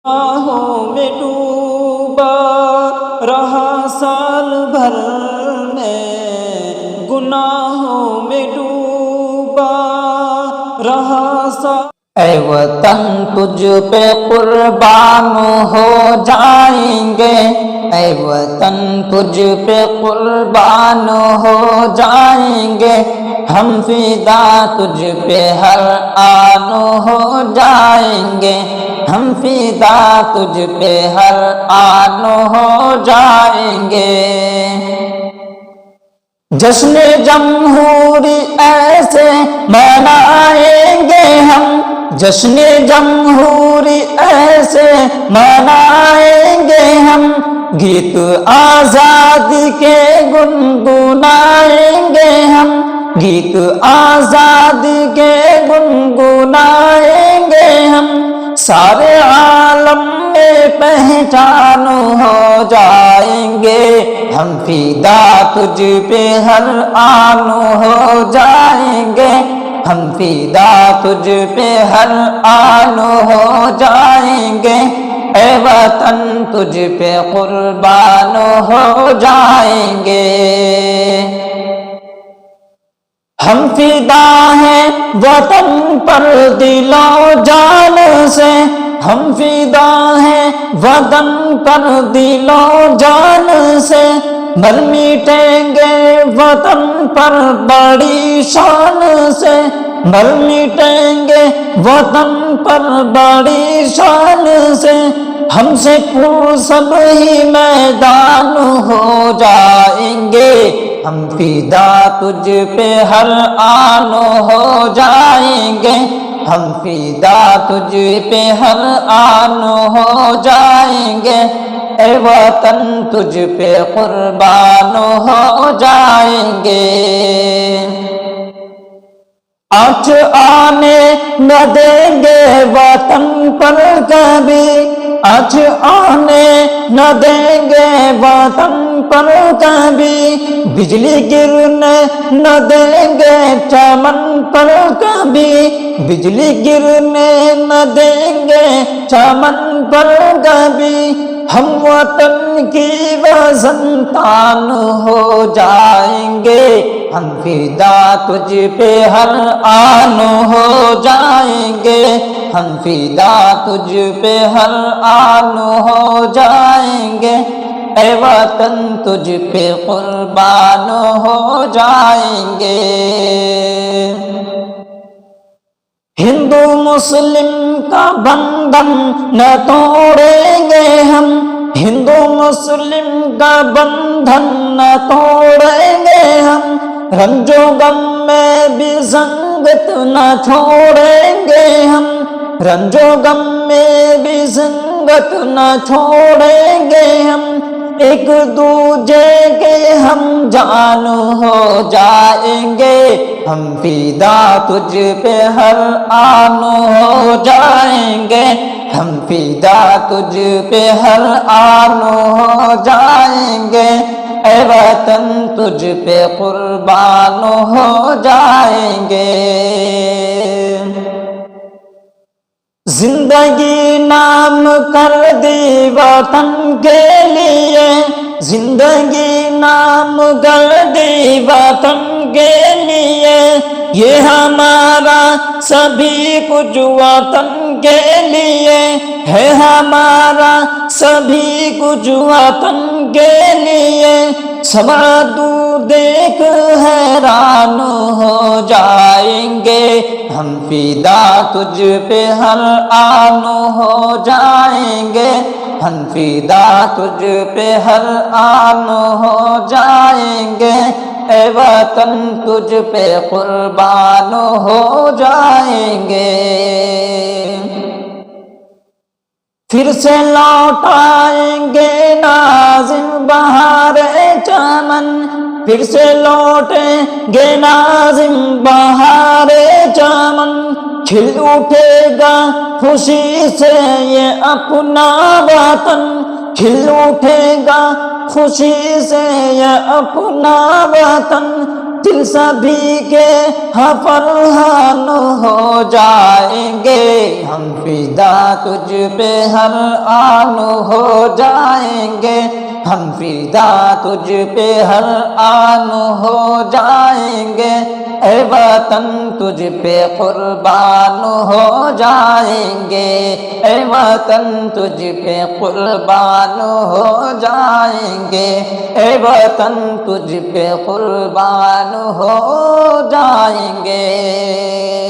گناہوں میں ڈوبا رہا سال بھر میں، گناہوں میں ڈوبا رہا سال۔ اے وطن تجھ پہ قربان ہو جائیں گے، اے وطن تجھ پہ قربان ہو جائیں گے، ہم فدا تجھ پہ ہر آن ہو جائیں گے، ہم فدا تجھ پہ ہر آن ہو جائیں گے۔ جشن جمہوری ایسے منائیں گے ہم، جشن جمہوری ایسے منائیں گے ہم، گیت آزادی کے گنگنائیں گے ہم، گیت آزادی کے گنگنائیں گے ہم، سارے عالم میں پہچان ہو جائیں گے، ہم فدا تجھ پہ ہر آن ہو جائیں گے، ہم فدا تجھ پہ ہر آن ہو جائیں گے، اے وطن تجھ پہ قربان ہو جائیں گے۔ ہم فدا ہیں وطن پر دل و جان سے، ہم فدا ہیں وطن پر دل و جان سے، مر مٹیں گے وطن پر بڑی شان سے، مر مٹیں گے وطن پر بڑی شان سے، ہم سے پر سب ہی میدان ہو جائیں گے، ہم فدا تجھ پہ ہر آن ہو جائیں گے، ہم فدا تجھ پہ ہر آن ہو جائیں گے، اے وطن تجھ پہ قربان ہو جائیں گے۔ آنچ آنے نہ دیں گے وطن پر کبھی، آنچ آنے نہ دیں گے وطن پر کبھی، بجلی گرنے نہ دیں گے چمن پر کبھی، بجلی گرنے نہ دیں گے چمن پر کبھی، ہم وطن کی وزن تان ہو جائیں گے، ہم فدا تجھ پہ ہر آن ہو جائیں گے، ہم فدا تجھ پہ ہر آن ہو جائیں گے، اے وطن تجھ پہ قربان ہو جائیں گے۔ ہندو مسلم کا بندھن نہ توڑیں گے ہم، ہندو مسلم کا بندھن نہ توڑیں گے ہم، رنج و غم میں بھی سنگت نہ چھوڑیں گے ہم، رنج و غم میں بھی سنگت نہ چھوڑیں گے ہم، ایک دوجے کے ہم جان ہو جائیں گے، ہم فدا تجھ پہ ہر آن ہو جائیں گے، ہم فدا تجھ پہ ہر آن ہو جائیں گے، اے وطن تجھ پہ قربان ہو جائیں گے۔ زندگی نام کر دی وطن کے لیے، زندگی نام کر دی وطن کے لیے، یہ ہمارا سبھی کچھ وطن کے لیے ہے، ہمارا سبھی کچھ وطن کے لیے، سمعدو دیکھ حیران ہو جائیں گے، ہم فدا تجھ پہ ہر آن ہو جائیں گے، ہم فدا تجھ پہ ہر آن ہو جائیں گے، اے وطن تجھ پہ قربان ہو جائیں گے۔ پھر سے لوٹ آئیں گے ناظم بہار چمن، پھر سے لوٹیں گے ناظم بہار چمن، کھل اٹھے گا خوشی سے یہ اپنا وطن، کھل اٹھے گا خوشی سے یہ اپنا وطن، دل سبھی کے فرحان ہو جائیں گے، ہم فدا تجھ پہ ہر آن ہو جائیں گے، ہم فدا تجھ پہ ہر آن ہو جائیں گے، اے وطن تجھ پہ قربان ہو جائیں گے، اے وطن تجھ پہ قربان ہو جائیں گے، اے وطن تجھ پہ قربان ہو جائیں گے۔